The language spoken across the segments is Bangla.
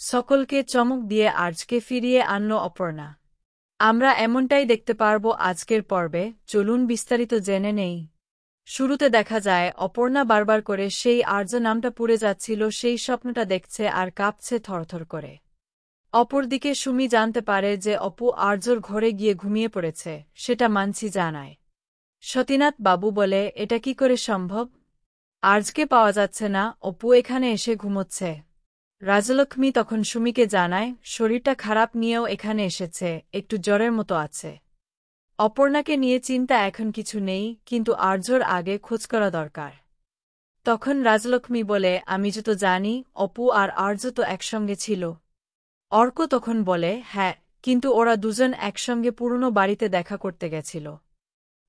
সকলকে চমক দিয়ে আর্যকে ফিরিয়ে আনল অপর্ণা। আমরা এমনটাই দেখতে পারব আজকের পর্বে, চলুন বিস্তারিত জেনে নেই। শুরুতে দেখা যায় অপর্ণা বারবার করে সেই আর্য নামটা পুড়ে যাচ্ছিল, সেই স্বপ্নটা দেখছে আর কাঁপছে থরথর করে। অপরদিকে সুমি জানতে পারে যে অপু আর্যর ঘরে গিয়ে ঘুমিয়ে পড়েছে, সেটা মানসি জানায়। সতীনাথ বাবু বলে, এটা কি করে সম্ভব? আর্যকে পাওয়া যাচ্ছে না, অপু এখানে এসে ঘুমোচ্ছে। রাজলক্ষ্মী তখন সুমিকে জানায় শরীরটা খারাপ নিয়েও এখানে এসেছে, একটু জ্বরের মতো আছে। অপর্ণাকে নিয়ে চিন্তা এখন কিছু নেই, কিন্তু আর্যর আগে খোঁজ করা দরকার। তখন রাজলক্ষ্মী বলে, আমি তো জানি অপু আর আর্য তো একসঙ্গে ছিল। অর্ক তখন বলে, হ্যাঁ, কিন্তু ওরা দুজন একসঙ্গে পুরনো বাড়িতে দেখা করতে গেছিল।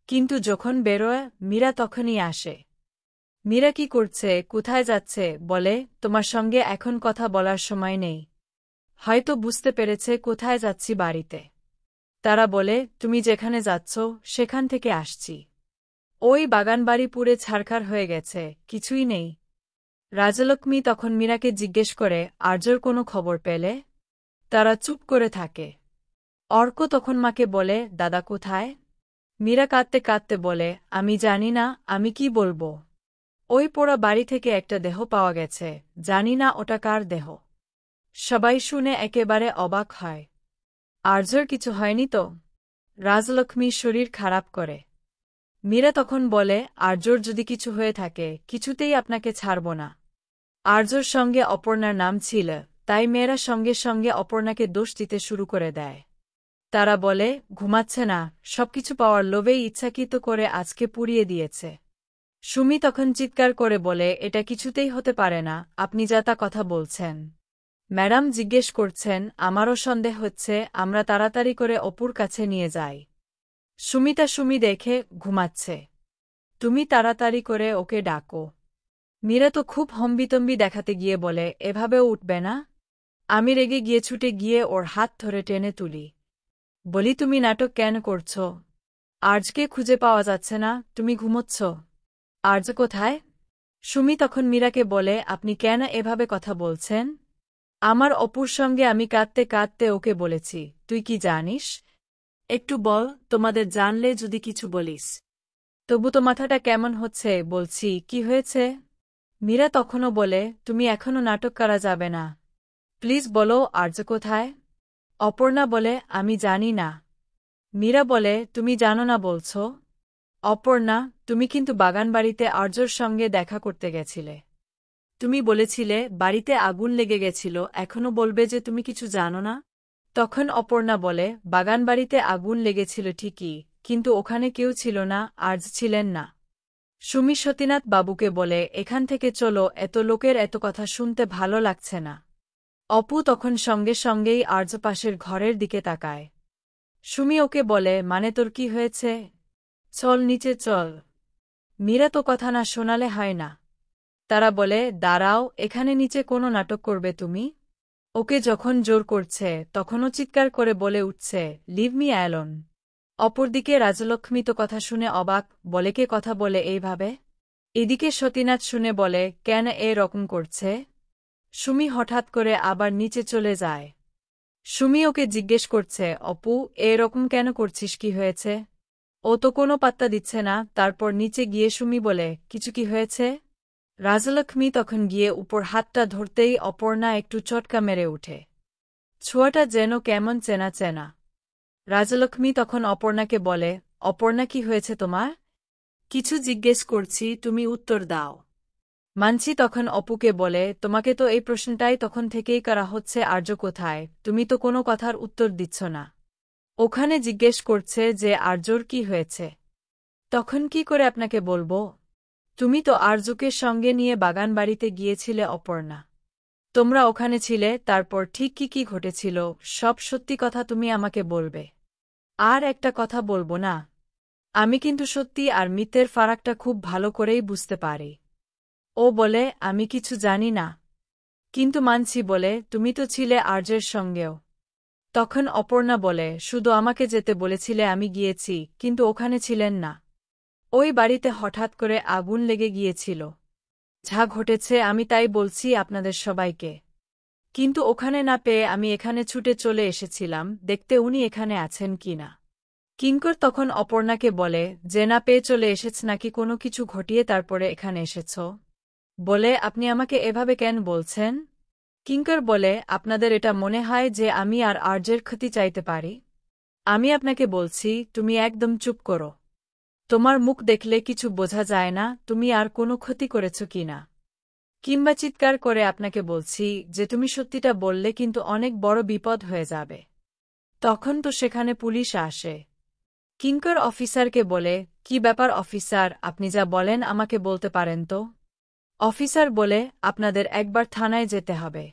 কিন্তু যখন বেরোয় মীরা তখনই আসে। মীরা কি করছে, কোথায় যাচ্ছে বলে, তোমার সঙ্গে এখন কথা বলার সময় নেই। হয়তো বুঝতে পেরেছে কোথায় যাচ্ছি, বাড়িতে। তারা বলে, তুমি যেখানে যাচ্ছ সেখান থেকে আসছি। ওই বাগানবাড়ি পুড়ে ছারখার হয়ে গেছে, কিছুই নেই। রাজলক্ষ্মী তখন মীরাকে জিজ্ঞেস করে, আর্যর কোনো খবর পেলে? তারা চুপ করে থাকে। অর্ক তখন মাকে বলে, দাদা কোথায়? মীরা কাঁদতে কাঁদতে বলে, আমি জানি না, আমি কি বলবো। ওই পোড়া বাড়ি থেকে একটা দেহ পাওয়া গেছে, জানি না ওটা কার দেহ। সবাই শুনে একেবারে অবাক হয়। আর্যর কিছু হয়নি তো? রাজলক্ষ্মীর শরীর খারাপ করে। মীরা তখন বলে, আর্যর যদি কিছু হয়ে থাকে কিছুতেই আপনাকে ছাড়ব না। আর্যর সঙ্গে অপর্ণার নাম ছিল, তাই মেয়েরা সঙ্গে সঙ্গে অপর্ণাকে দোষ দিতে শুরু করে দেয়। তারা বলে, ঘুমাচ্ছে না, সবকিছু পাওয়ার লোভেই ইচ্ছাকৃত করে আজকে পুড়িয়ে দিয়েছে। সুমি তখন চিৎকার করে বলে, এটা কিছুতেই হতে পারে না, আপনি যা তা কথা বলছেন। ম্যাডাম জিজ্ঞেস করছেন, আমারও সন্দেহ হচ্ছে, আমরা তাড়াতাড়ি করে অপুর কাছে নিয়ে যাই। সুমি দেখে ঘুমাচ্ছে। তুমি তাড়াতাড়ি করে ওকে ডাকো। মীরা তো খুব হম্বিতম্বি দেখাতে গিয়ে বলে, এভাবেও উঠবে না? আমি রেগে গিয়ে ছুটে গিয়ে ওর হাত ধরে টেনে তুলি। বলি, তুমি নাটক কেন করছ? আর্যকে খুঁজে পাওয়া যাচ্ছে না, তুমি ঘুমোচ্ছ। আর্য কোথায়? সুমি তখন মীরাকে বলে, আপনি কেন এভাবে কথা বলছেন? আমার অপুর সঙ্গে আমি কাঁদতে কাঁদতে ওকে বলেছি, তুই কি জানিস? একটু বল, তোমাদের জানলে যদি কিছু বলিস। তবু তো মাথাটা কেমন হচ্ছে, বলছি কি হয়েছে? মীরা তখনও বলে, তুমি এখনও নাটক করা যাবে না। প্লিজ বলো, আর্য কোথায়? অপর্ণা বলে, আমি জানি না। মীরা বলে, তুমি জানো না বলছ? অপর্ণা, তুমি কিন্তু বাগানবাড়িতে আর্যর সঙ্গে দেখা করতে গেছিলে। তুমি বলেছিলে বাড়িতে আগুন লেগে গেছিল, এখনও বলবে যে তুমি কিছু জানো না? তখন অপর্ণা বলে, বাগানবাড়িতে আগুন লেগেছিল ঠিকই, কিন্তু ওখানে কেউ ছিল না, আর্য ছিলেন না। সুমি সতীনাথ বাবুকে বলে, এখান থেকে চলো, এত লোকের এত কথা শুনতে ভালো লাগছে না। অপু তখন সঙ্গে সঙ্গেই আর্য পাশের ঘরের দিকে তাকায়। সুমি ওকে বলে, মানে তোর কি হয়েছে? চল নিচে চল। মীরা তো কথা না শোনালে হয় না। তারা বলে, দাঁড়াও, এখানে নিচে কোনো নাটক করবে তুমি? ওকে যখন জোর করছে তখনও চিৎকার করে বলে উঠছে, লিভ মি অ্যালোন। অপরদিকে রাজলক্ষ্মী তো কথা শুনে অবাক, বলে, কে কথা বলে এইভাবে? এদিকে সতীনাথ শুনে বলে, কেন এ রকম করছে? সুমি হঠাৎ করে আবার নিচে চলে যায়। সুমি ওকে জিজ্ঞেস করছে, অপু, এ রকম কেন করছিস, কি হয়েছে? ও তো কোনো পাত্তা দিচ্ছে না। তারপর নিচে গিয়ে সুমি বলে, কিছু কি হয়েছে? রাজলক্ষ্মী তখন গিয়ে উপর হাতটা ধরতেই অপর্ণা একটু চটকা মেরে উঠে। ছোঁয়াটা যেন কেমন চেনা চেনা। রাজলক্ষ্মী তখন অপর্ণাকে বলে, অপর্ণা, কি হয়েছে তোমার? কিছু জিজ্ঞেস করছি, তুমি উত্তর দাও। মানসি তখন অপুকে বলে, তোমাকে তো এই প্রশ্নটাই তখন থেকেই করা হচ্ছে, আর্য কোথায়, তুমি তো কোনো কথার উত্তর দিচ্ছ না। ওখানে জিজ্ঞেস করছে যে আর্যর কি হয়েছে। তখন কি করে আপনাকে বলবো? তুমি তো আর্যকে সঙ্গে নিয়ে বাগানবাড়িতে গিয়েছিলে অপর্ণা। তোমরা ওখানে ছিলে, তারপর ঠিক কি কি ঘটেছিল সব সত্যি কথা তুমি আমাকে বলবে। আর একটা কথা বলবো না? আমি কিন্তু সত্যি আর মিথ্যের ফারাকটা খুব ভালো করেই বুঝতে পারি। ও বলে, আমি কিছু জানি না। কিন্তু মানছি বলে, তুমি তো ছিলে আর্যের সঙ্গেও। তখন অপর্ণা বলে, শুধু আমাকে যেতে বলেছিলে, আমি গিয়েছি, কিন্তু ওখানে ছিলেন না। ওই বাড়িতে হঠাৎ করে আগুন লেগে গিয়েছিল। যা ঘটেছে আমি তাই বলছি আপনাদের সবাইকে। কিন্তু ওখানে না পেয়ে আমি এখানে ছুটে চলে এসেছিলাম দেখতে উনি এখানে আছেন কিনা। কিঙ্কর তখন অপর্ণাকে বলে যে না পেয়ে চলে এসেছ নাকি কোনো কিছু ঘটিয়ে তারপরে এখানে এসেছ। বলে আপনি আমাকে এভাবে কেন বলছেন? কিঙ্কর বলে আপনাদের এটা মনে হয় যে আমি আর আর্যের ক্ষতি চাইতে পারি? আমি আপনাকে বলছি তুমি একদম চুপ করো। তোমার মুখ দেখলে কিছু বোঝা যায় না তুমি আর কোনো ক্ষতি করেছ কিনা। কিংবা চিৎকার করে আপনাকে বলছি যে তুমি সত্যিটা বললে কিন্তু অনেক বড় বিপদ হয়ে যাবে। তখন তো সেখানে পুলিশ আসে। কিঙ্কর অফিসারকে বলে কি ব্যাপার অফিসার আপনি যা বলেন আমাকে বলতে পারেন তো? অফিসার বলে আপনাদের একবার থানায় যেতে হবে।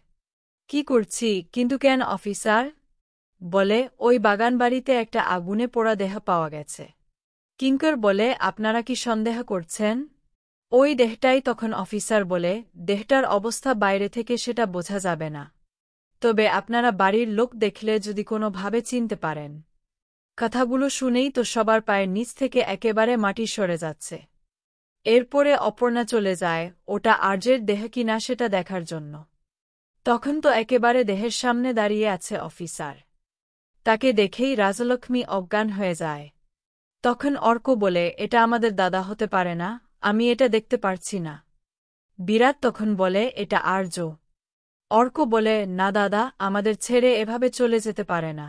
কি করছি কিন্তু কেন অফিসার? বলে ওই বাগানবাড়িতে একটা আগুনে পোড়া দেহ পাওয়া গেছে। কিঙ্কর বলে আপনারা কি সন্দেহ করছেন? ওই দেহটাই তখন অফিসার বলে দেহটার অবস্থা বাইরে থেকে সেটা বোঝা যাবে না। তবে আপনারা বাড়ির লোক দেখলে যদি কোনোভাবে চিনতে পারেন। কথাগুলো শুনেই তো সবার পায়ের নিচ থেকে একেবারে মাটি সরে যাচ্ছে। এরপরে অপর্ণা চলে যায় ওটা আর্যের দেহ কিনা সেটা দেখার জন্য। তখন তো একেবারে দেহের সামনে দাঁড়িয়ে আছে অফিসার। তাকে দেখেই রাজলক্ষ্মী অজ্ঞান হয়ে যায়। তখন অর্ক বলে এটা আমাদের দাদা হতে পারে না আমি এটা দেখতে পারছি না। বিরাট তখন বলে এটা আর্য। অর্ক বলে না দাদা আমাদের ছেড়ে এভাবে চলে যেতে পারে না।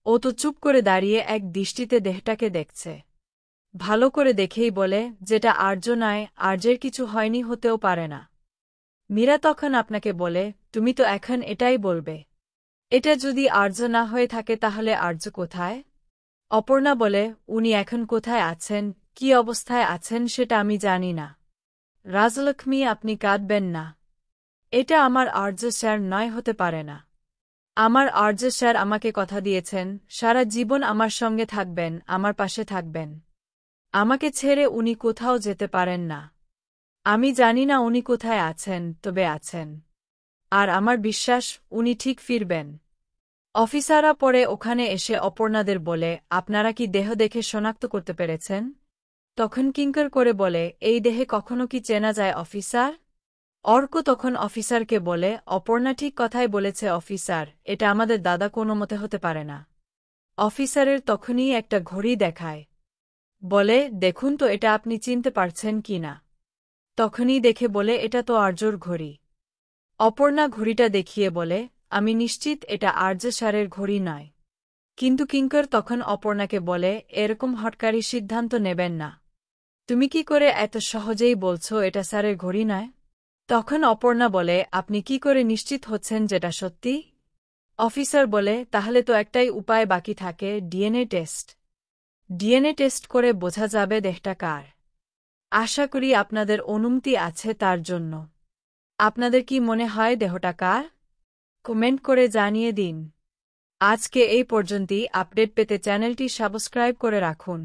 ও তো চুপ করে দাঁড়িয়ে এক দৃষ্টিতে দেহটাকে দেখছে। ভালো করে দেখেই বলে যেটা আর্য নয় আর্যের কিছু হয়নি হতেও পারে না। মীরা তখন আপনাকে বলে তুমি তো এখন এটাই বলবে। এটা যদি আর্য না হয়ে থাকে তাহলে আর্য কোথায়? অপর্ণা বলে উনি এখন কোথায় আছেন কি অবস্থায় আছেন সেটা আমি জানি না। রাজলক্ষ্মী আপনি কাঁদবেন না। এটা আমার আর্য স্যার নয় হতে পারে না। আমার আর্য স্যার আমাকে কথা দিয়েছেন সারা জীবন আমার সঙ্গে থাকবেন আমার পাশে থাকবেন। আমাকে ছেড়ে উনি কোথাও যেতে পারেন না। আমি জানি না উনি কোথায় আছেন তবে আছেন। আর আমার বিশ্বাস উনি ঠিক ফিরবেন। অফিসাররা পরে ওখানে এসে অপর্ণাদের বলে আপনারা কি দেহ দেখে শনাক্ত করতে পেরেছেন? তখন কিঙ্কর করে বলে এই দেহে কখনো কি চেনা যায় অফিসার? অর্ক তখন অফিসারকে বলে অপর্ণা ঠিক কথাই বলেছে অফিসার এটা আমাদের দাদা কোনো মতে হতে পারে না। অফিসারের তখনই একটা ঘড়ি দেখায়। বলে দেখুন তো এটা আপনি চিনতে পারছেন কি না। তখনই দেখে বলে এটা তো আর্যর ঘড়ি। অপর্ণা ঘড়িটা দেখিয়ে বলে আমি নিশ্চিত এটা আর্য স্যারের ঘড়ি নয়। কিন্তু কিঙ্কর তখন অপর্ণাকে বলে এরকম হটকারী সিদ্ধান্ত নেবেন না। তুমি কি করে এত সহজেই বলছো এটা স্যারের ঘড়ি নয়? তখন অপর্ণা বলে আপনি কি করে নিশ্চিত হচ্ছেন যেটা সত্যি? অফিসার বলে তাহলে তো একটাই উপায় বাকি থাকে ডিএনএ টেস্ট। ডিএনএ টেস্ট করে বোঝা যাবে দেহটা কার। আশা করি আপনাদের অনুমতি আছে তার জন্য। আপনাদের কি মনে হয় দেহটা কার? কমেন্ট করে জানিয়ে দিন। আজকে এই পর্যন্তই আপডেট পেতে চ্যানেলটি সাবস্ক্রাইব করে রাখুন।